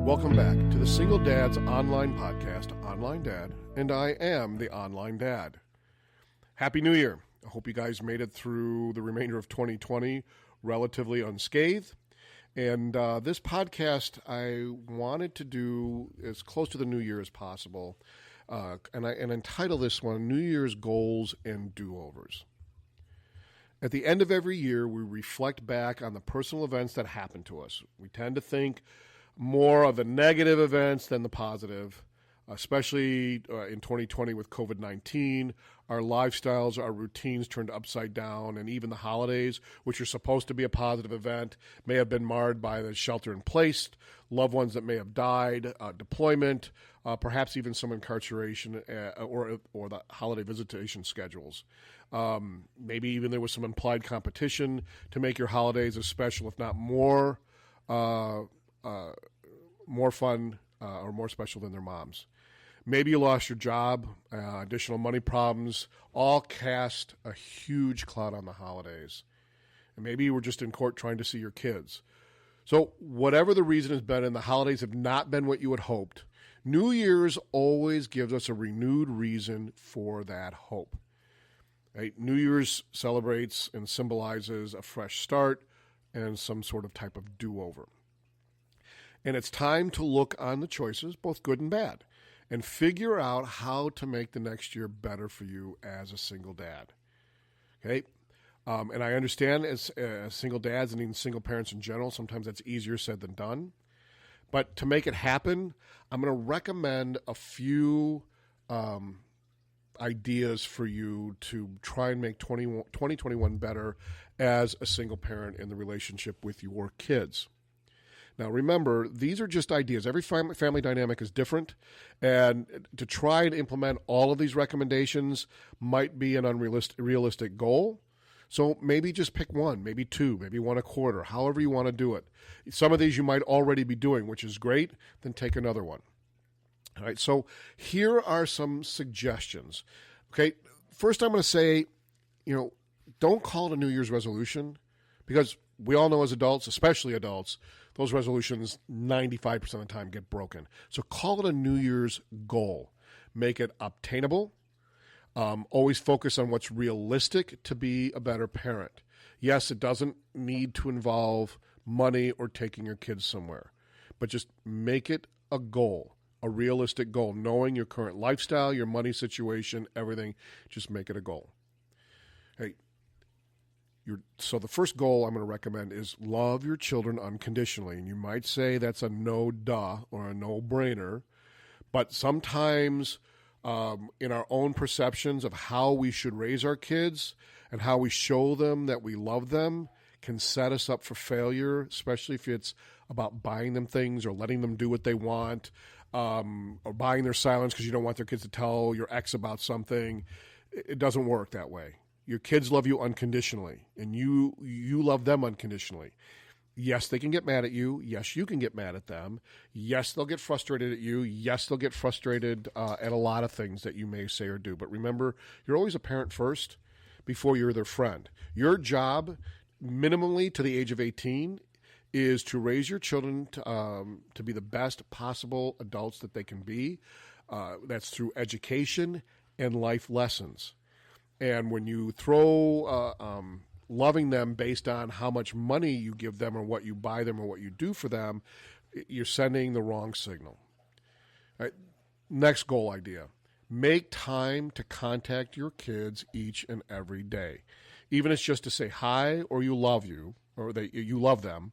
Welcome back to the Single Dad's online podcast, Online Dad, and I am the Online Dad. Happy New Year. I hope you guys made it through the remainder of 2020 relatively unscathed. And this podcast I wanted to do as close to the New Year as possible, and entitle this one New Year's Goals and Do-Overs. At the end of every year, we reflect back on the personal events that happened to us. We tend to think more of the negative events than the positive, especially in 2020 with COVID-19. Our lifestyles, our routines turned upside down, and even the holidays, which are supposed to be a positive event, may have been marred by the shelter in place, loved ones that may have died, deployment, perhaps even some incarceration or the holiday visitation schedules. Maybe even there was some implied competition to make your holidays as special, if not more fun or more special than their moms. Maybe you lost your job, additional money problems, all cast a huge cloud on the holidays. And maybe you were just in court trying to see your kids. So whatever the reason has been, and the holidays have not been what you had hoped, New Year's always gives us a renewed reason for that hope. Right? New Year's celebrates and symbolizes a fresh start and some sort of type of do-over. And it's time to look on the choices, both good and bad, and figure out how to make the next year better for you as a single dad. Okay? And I understand as single dads and even single parents in general, sometimes that's easier said than done. But to make it happen, I'm going to recommend a few ideas for you to try and make 2021 better as a single parent in the relationship with your kids. Now, remember, these are just ideas. Every family dynamic is different, and to try and implement all of these recommendations might be an unrealistic goal. So maybe just pick one, maybe two, maybe one a quarter, however you want to do it. Some of these you might already be doing, which is great. Then take another one. All right, so here are some suggestions. Okay, first I'm going to say, don't call it a New Year's resolution, because we all know as adults, especially adults, those resolutions 95% of the time get broken. So call it a New Year's goal. Make it obtainable. Always focus on what's realistic to be a better parent. Yes, it doesn't need to involve money or taking your kids somewhere, but just make it a goal, a realistic goal, knowing your current lifestyle, your money situation, everything. Just make it a goal. Hey, so the first goal I'm going to recommend is love your children unconditionally. And you might say that's a no-duh or a no-brainer, but sometimes in our own perceptions of how we should raise our kids and how we show them that we love them can set us up for failure, especially if it's about buying them things or letting them do what they want, or buying their silence because you don't want their kids to tell your ex about something. It doesn't work that way. Your kids love you unconditionally, and you love them unconditionally. Yes, they can get mad at you. Yes, you can get mad at them. Yes, they'll get frustrated at you. Yes, they'll get frustrated at a lot of things that you may say or do. But remember, you're always a parent first before you're their friend. Your job, minimally to the age of 18, is to raise your children to be the best possible adults that they can be. That's through education and life lessons. And when you throw loving them based on how much money you give them or what you buy them or what you do for them, you're sending the wrong signal. All right. Next goal idea. Make time to contact your kids each and every day. Even if it's just to say hi or you love you or you love them.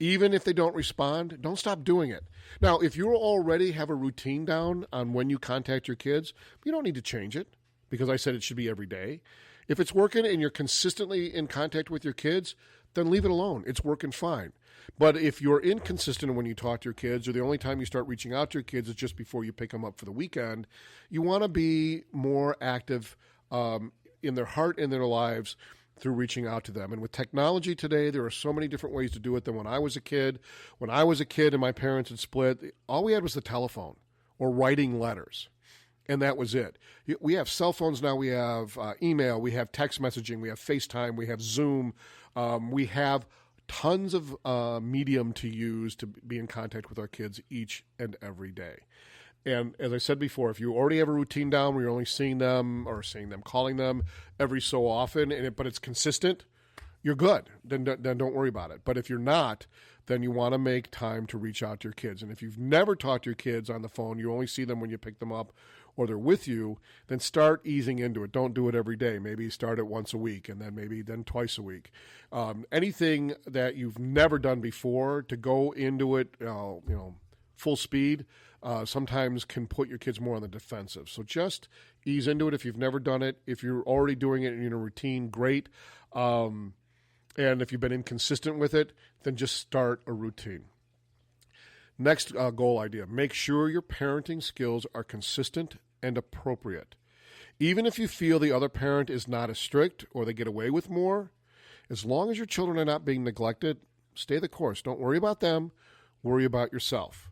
Even if they don't respond, don't stop doing it. Now, if you already have a routine down on when you contact your kids, you don't need to change it, because I said it should be every day. If it's working and you're consistently in contact with your kids, then leave it alone. It's working fine. But if you're inconsistent when you talk to your kids, or the only time you start reaching out to your kids is just before you pick them up for the weekend, you want to be more active in their heart and their lives through reaching out to them. And with technology today, there are so many different ways to do it than when I was a kid. When I was a kid and my parents had split, all we had was the telephone or writing letters. And that was it. We have cell phones now. We have email. We have text messaging. We have FaceTime. We have Zoom. We have tons of medium to use to be in contact with our kids each and every day. And as I said before, if you already have a routine down where you're only seeing them, calling them every so often, but it's consistent, you're good. Then don't worry about it. But if you're not, then you want to make time to reach out to your kids. And if you've never talked to your kids on the phone, you only see them when you pick them up or they're with you, then start easing into it. Don't do it every day. Maybe start it once a week and then twice a week. Anything that you've never done before, to go into it, full speed, sometimes can put your kids more on the defensive. So just ease into it if you've never done it. If you're already doing it in a routine, great. And if you've been inconsistent with it, then just start a routine. Next goal idea, make sure your parenting skills are consistent and appropriate. Even if you feel the other parent is not as strict or they get away with more, as long as your children are not being neglected, stay the course. Don't worry about them. Worry about yourself.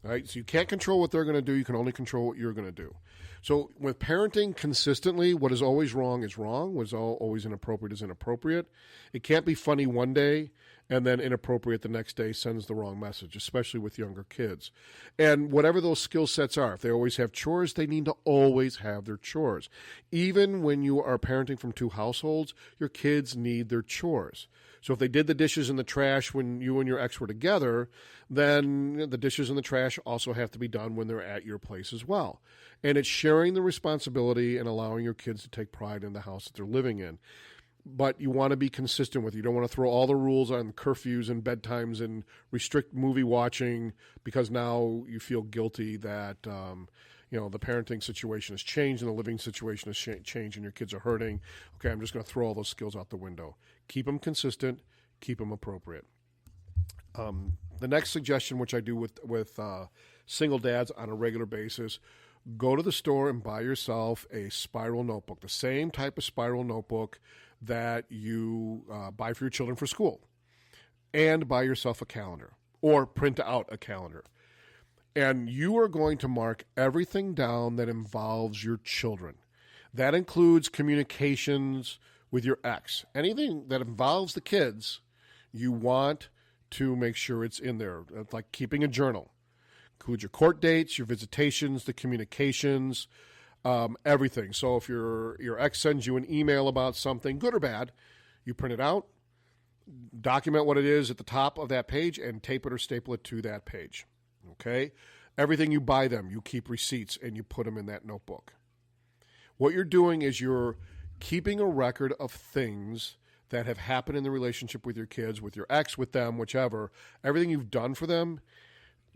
All right? So you can't control what they're going to do. You can only control what you're going to do. So with parenting consistently, what is always wrong is wrong. What is always inappropriate is inappropriate. It can't be funny one day and then inappropriate the next day sends the wrong message, especially with younger kids. And whatever those skill sets are, if they always have chores, they need to always have their chores. Even when you are parenting from two households, your kids need their chores. So if they did the dishes in the trash when you and your ex were together, then the dishes in the trash also have to be done when they're at your place as well. And it's sharing the responsibility and allowing your kids to take pride in the house that they're living in. But you want to be consistent with it. You don't want to throw all the rules on curfews and bedtimes and restrict movie watching because now you feel guilty that the parenting situation has changed and the living situation has changed and your kids are hurting. Okay, I'm just going to throw all those skills out the window. Keep them consistent. Keep them appropriate. The next suggestion, which I do with single dads on a regular basis, go to the store and buy yourself a spiral notebook, the same type of spiral notebook that you buy for your children for school, and buy yourself a calendar or print out a calendar. And you are going to mark everything down that involves your children. That includes communications with your ex. Anything that involves the kids, you want to make sure it's in there. It's like keeping a journal. Include your court dates, your visitations, the communications, everything. So if your ex sends you an email about something, good or bad, you print it out, document what it is at the top of that page, and tape it or staple it to that page. Okay? Everything you buy them, you keep receipts and you put them in that notebook. What you're doing is you're keeping a record of things that have happened in the relationship with your kids, with your ex, with them, whichever, everything you've done for them,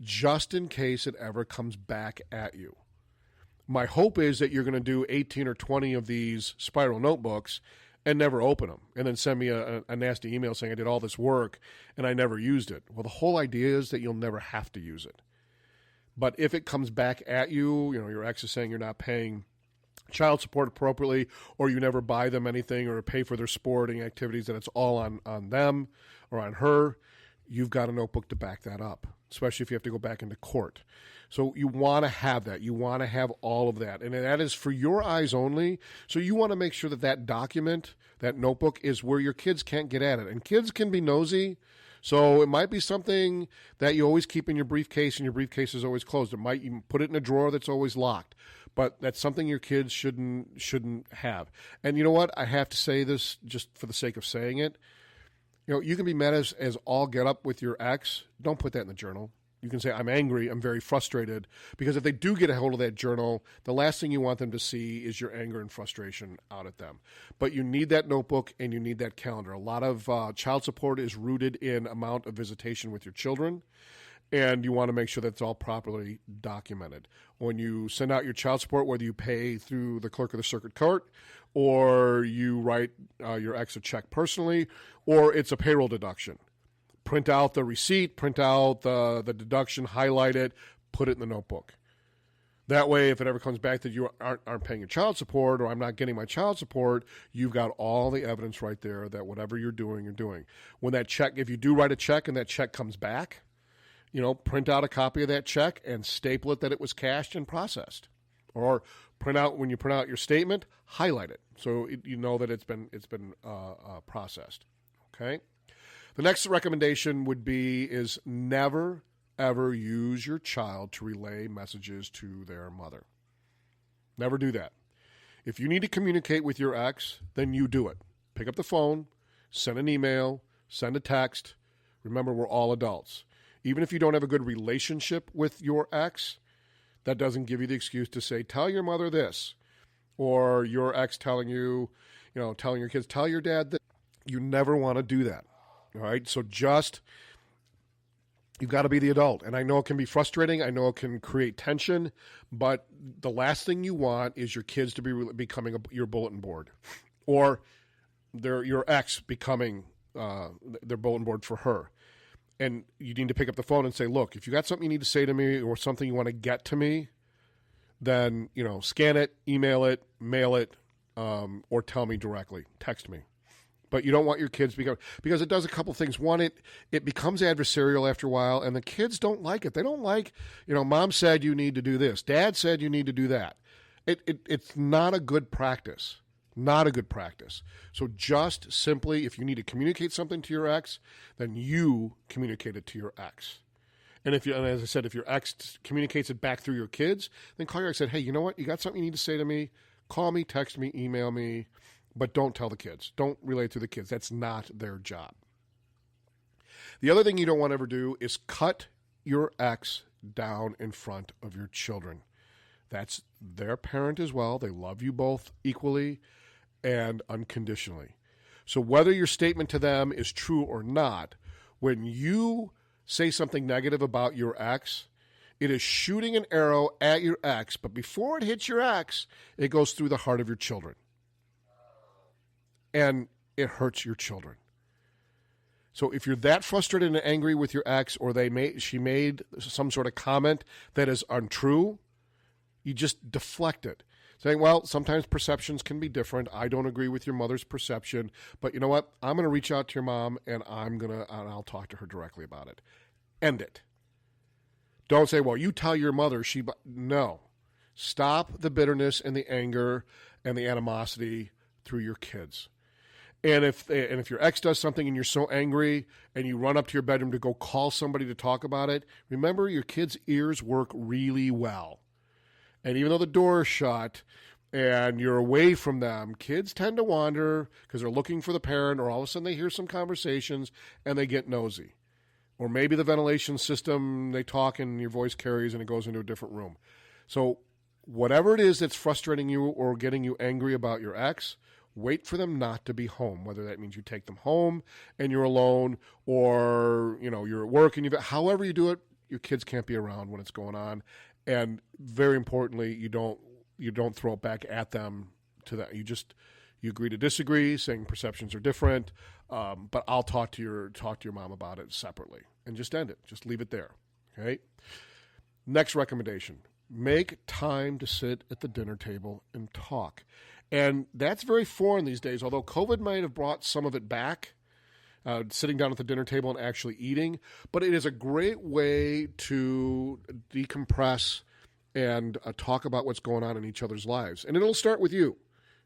just in case it ever comes back at you. My hope is that you're going to do 18 or 20 of these spiral notebooks and never open them and then send me a nasty email saying I did all this work and I never used it. Well, the whole idea is that you'll never have to use it. But if it comes back at you, your ex is saying you're not paying child support appropriately or you never buy them anything or pay for their sporting activities, that it's all on them or on her, you've got a notebook to back that up, especially if you have to go back into court. So you want to have that. You want to have all of that. And that is for your eyes only. So you want to make sure that document, that notebook, is where your kids can't get at it. And kids can be nosy. So it might be something that you always keep in your briefcase and your briefcase is always closed. It might even put it in a drawer that's always locked. But that's something your kids shouldn't have. And you know what? I have to say this just for the sake of saying it. You can be mad as all get up with your ex. Don't put that in the journal. You can say, I'm angry, I'm very frustrated. Because if they do get a hold of that journal, the last thing you want them to see is your anger and frustration out at them. But you need that notebook and you need that calendar. A lot of child support is rooted in amount of visitation with your children. And you want to make sure that it's all properly documented. When you send out your child support, whether you pay through the clerk of the circuit court or you write your ex a check personally, or it's a payroll deduction, print out the receipt, print out the deduction, highlight it, put it in the notebook. That way, if it ever comes back that you aren't paying your child support or I'm not getting my child support, you've got all the evidence right there that whatever you're doing, you're doing. When that check, if you do write a check and that check comes back, print out a copy of that check and staple it that it was cashed and processed. Or when you print out your statement, highlight it so you know that it's been processed. Okay. The next recommendation is never, ever use your child to relay messages to their mother. Never do that. If you need to communicate with your ex, then you do it. Pick up the phone, send an email, send a text. Remember, we're all adults. Even if you don't have a good relationship with your ex, that doesn't give you the excuse to say, tell your mother this. Or your ex telling you, telling your kids, tell your dad this. You never want to do that. All right? So you've got to be the adult. And I know it can be frustrating. I know it can create tension. But the last thing you want is your kids to be becoming your bulletin board. Or your ex becoming their bulletin board for her. And you need to pick up the phone and say, look, if you got something you need to say to me or something you want to get to me, then, scan it, email it, mail it, or tell me directly, text me. But you don't want your kids because it does a couple things. One, it becomes adversarial after a while, and the kids don't like it. They don't like, mom said you need to do this. Dad said you need to do that. It's not a good practice. Not a good practice. So just simply, if you need to communicate something to your ex, then you communicate it to your ex. And as I said, if your ex communicates it back through your kids, then call your ex and say, hey, you know what? You got something you need to say to me? Call me, text me, email me, but don't tell the kids. Don't relay to the kids. That's not their job. The other thing you don't want to ever do is cut your ex down in front of your children. That's their parent as well. They love you both equally and unconditionally. So whether your statement to them is true or not, when you say something negative about your ex, it is shooting an arrow at your ex, but before it hits your ex, it goes through the heart of your children. And it hurts your children. So if you're that frustrated and angry with your ex, or she made some sort of comment that is untrue, you just deflect it. Saying, well, sometimes perceptions can be different. I don't agree with your mother's perception, but you know what? I'm going to reach out to your mom, and I'll talk to her directly about it. End it. Don't say, well, you tell your mother. No. Stop the bitterness and the anger and the animosity through your kids. And if your ex does something and you're so angry and you run up to your bedroom to go call somebody to talk about it, remember your kids' ears work really well. And even though the door is shut and you're away from them, kids tend to wander because they're looking for the parent, or all of a sudden they hear some conversations and they get nosy. Or maybe the ventilation system, they talk and your voice carries and it goes into a different room. So whatever it is that's frustrating you or getting you angry about your ex, wait for them not to be home, whether that means you take them home and you're alone, or you're at work and however you do it, your kids can't be around when it's going on. And very importantly, you don't throw it back at them to that. You agree to disagree, saying perceptions are different, but I'll talk to your mom about it separately, and just end it. Just leave it there. Okay. Next recommendation: make time to sit at the dinner table and talk. And that's very foreign these days, although COVID might have brought some of it back. Sitting down at the dinner table and actually eating. But it is a great way to decompress and talk about what's going on in each other's lives. And it'll start with you.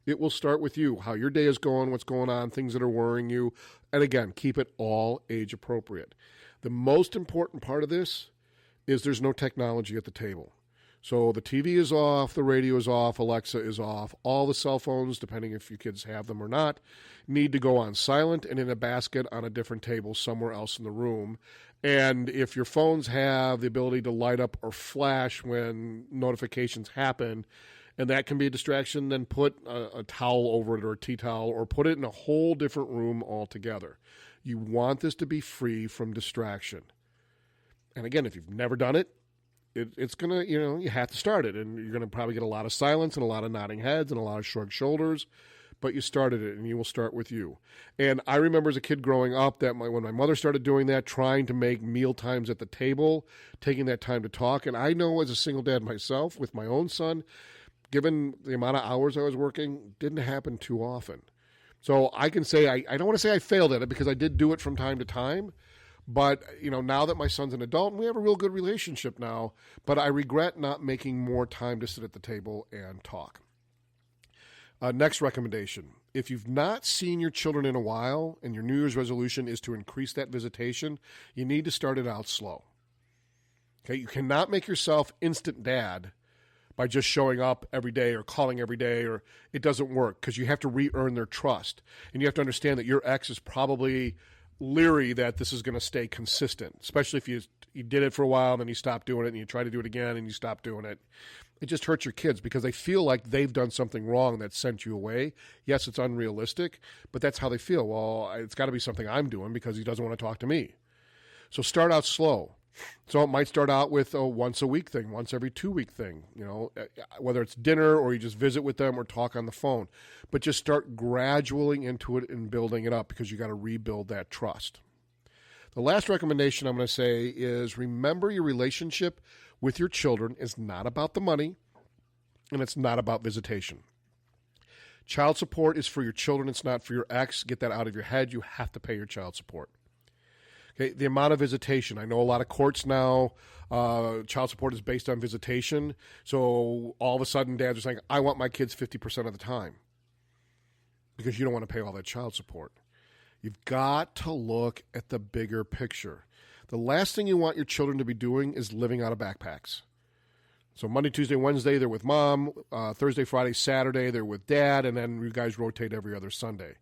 It will start with you, how your day is going, what's going on, things that are worrying you. And again, keep it all age appropriate. The most important part of this is there's no technology at the table. So the TV is off, the radio is off, Alexa is off. All the cell phones, depending if your kids have them or not, need to go on silent and in a basket on a different table somewhere else in the room. And if your phones have the ability to light up or flash when notifications happen, and that can be a distraction, then put a towel over it or a tea towel, or put it in a whole different room altogether. You want this to be free from distraction. And again, if you've never done it, it's going to, you have to start it. And you're going to probably get a lot of silence and a lot of nodding heads and a lot of shrugged shoulders. But you started it, and you will start with you. And I remember as a kid growing up that when my mother started doing that, trying to make meal times at the table, taking that time to talk. And I know as a single dad myself with my own son, given the amount of hours I was working, didn't happen too often. So I can say, I don't want to say I failed at it, because I did do it from time to time. But, now that my son's an adult, and we have a real good relationship now, but I regret not making more time to sit at the table and talk. Next recommendation if you've not seen your children in a while and your New Year's resolution is to increase that visitation, you need to start it out slow. Okay, you cannot make yourself instant dad by just showing up every day or calling every day, or it doesn't work because you have to re-earn their trust. And you have to understand that your ex is probably leery that this is going to stay consistent, especially if you did it for a while and then you stop doing it and you try to do it again and you stop doing it. It just hurts your kids because they feel like they've done something wrong that sent you away. Yes, it's unrealistic, but that's how they feel. Well, it's got to be something I'm doing because he doesn't want to talk to me. So start out slow. So it might start out with a once a week thing, once every 2 week thing, whether it's dinner or you just visit with them or talk on the phone. But just start gradually into it and building it up because you got to rebuild that trust. The last recommendation I'm going to say is remember your relationship with your children is not about the money and it's not about visitation. Child support is for your children. It's not for your ex. Get that out of your head. You have to pay your child support. Okay, the amount of visitation. I know a lot of courts now, child support is based on visitation. So all of a sudden dads are saying, I want my kids 50% of the time because you don't want to pay all that child support. You've got to look at the bigger picture. The last thing you want your children to be doing is living out of backpacks. So Monday, Tuesday, Wednesday, they're with mom. Thursday, Friday, Saturday, they're with dad. And then you guys rotate every other Sunday.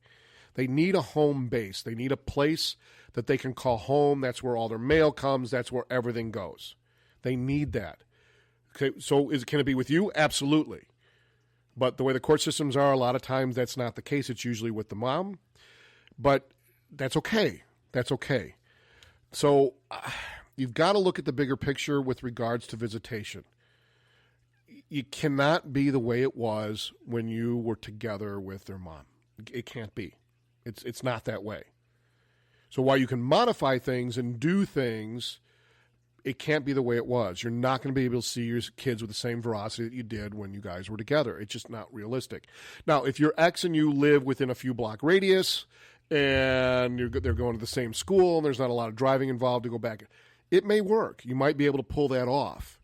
They need a home base. They need a place that they can call home. That's where all their mail comes. That's where everything goes. They need that. Okay, so can it be with you? Absolutely. But the way the court systems are, a lot of times that's not the case. It's usually with the mom. But that's okay. That's okay. So you've got to look at the bigger picture with regards to visitation. You cannot be the way it was when you were together with their mom. It can't be. It's not that way. So while you can modify things and do things, it can't be the way it was. You're not going to be able to see your kids with the same veracity that you did when you guys were together. It's just not realistic. Now, if your ex and you live within a few block radius and they're going to the same school and there's not a lot of driving involved to go back, it may work. You might be able to pull that off.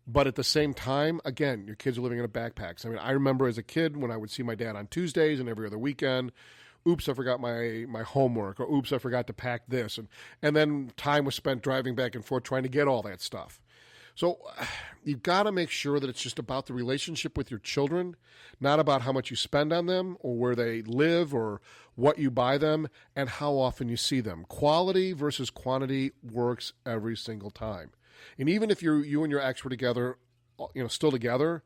But at the same time, again, your kids are living in a backpacks. I mean, I remember as a kid when I would see my dad on Tuesdays and every other weekend, oops, I forgot my homework, or oops, I forgot to pack this. And then time was spent driving back and forth trying to get all that stuff. So you've got to make sure that it's just about the relationship with your children, not about how much you spend on them or where they live or what you buy them and how often you see them. Quality versus quantity works every single time. And even if you and your ex were together, still together,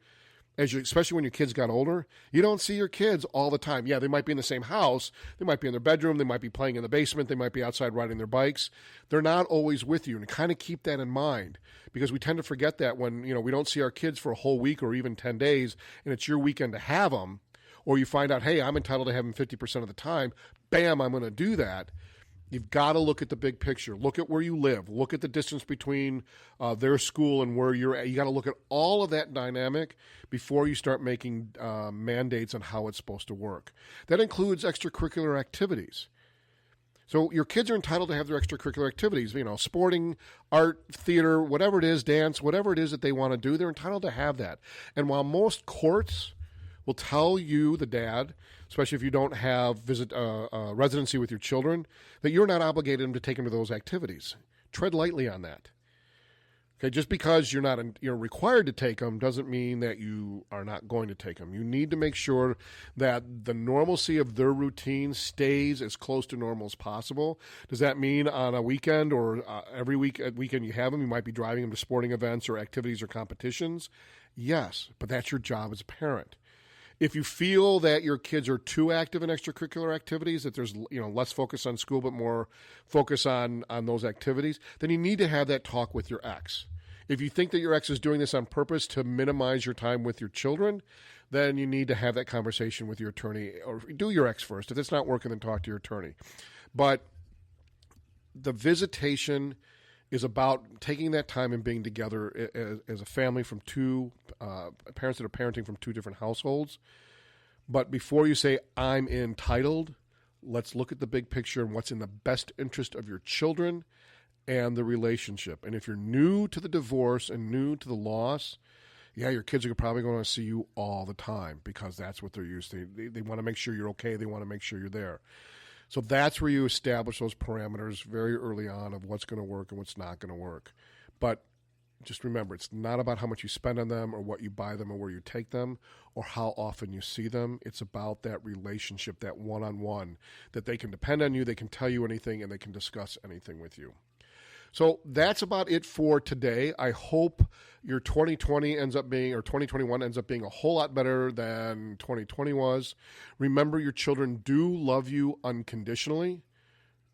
especially when your kids got older, you don't see your kids all the time. Yeah, they might be in the same house. They might be in their bedroom. They might be playing in the basement. They might be outside riding their bikes. They're not always with you. And kind of keep that in mind because we tend to forget that when, we don't see our kids for a whole week or even 10 days and it's your weekend to have them, or you find out, hey, I'm entitled to have them 50% of the time. Bam, I'm going to do that. You've got to look at the big picture. Look at where you live. Look at the distance between their school and where you're at. You got to look at all of that dynamic before you start making mandates on how it's supposed to work. That includes extracurricular activities. So your kids are entitled to have their extracurricular activities, sporting, art, theater, whatever it is, dance, whatever it is that they want to do, they're entitled to have that. And while most courts will tell you, the dad, especially if you don't have residency with your children, that you're not obligated to take them to those activities. Tread lightly on that. Okay, just because you're required to take them doesn't mean that you are not going to take them. You need to make sure that the normalcy of their routine stays as close to normal as possible. Does that mean on a weekend or every weekend you have them, you might be driving them to sporting events or activities or competitions? Yes, but that's your job as a parent. If you feel that your kids are too active in extracurricular activities, that there's less focus on school but more focus on those activities, then you need to have that talk with your ex. If you think that your ex is doing this on purpose to minimize your time with your children, then you need to have that conversation with your attorney, or do your ex first. If it's not working, then talk to your attorney. But the visitation is about taking that time and being together as a family from two parents that are parenting from two different households. But before you say, I'm entitled, let's look at the big picture and what's in the best interest of your children and the relationship. And if you're new to the divorce and new to the loss, Yeah, your kids are probably going to see you all the time because that's what they're used to. They want to make sure you're okay. They want to make sure you're there. So that's where you establish those parameters very early on of what's going to work and what's not going to work. But just remember, it's not about how much you spend on them or what you buy them or where you take them or how often you see them. It's about that relationship, that one-on-one, that they can depend on you, they can tell you anything, and they can discuss anything with you. So that's about it for today. I hope your 2020 ends up being, or 2021 ends up being a whole lot better than 2020 was. Remember, your children do love you unconditionally.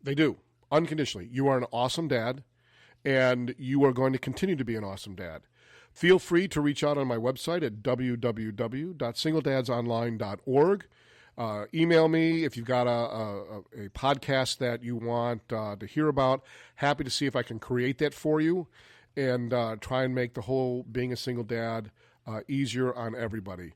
They do, unconditionally. You are an awesome dad, and you are going to continue to be an awesome dad. Feel free to reach out on my website at www.singledadsonline.org. Email me if you've got a podcast that you want to hear about. Happy to see if I can create that for you and try and make the whole being a single dad easier on everybody.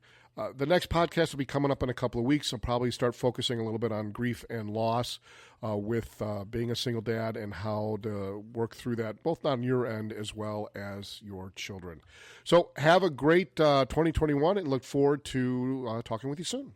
The next podcast will be coming up in a couple of weeks. I'll probably start focusing a little bit on grief and loss with being a single dad and how to work through that, both on your end as well as your children. So have a great 2021 and look forward to talking with you soon.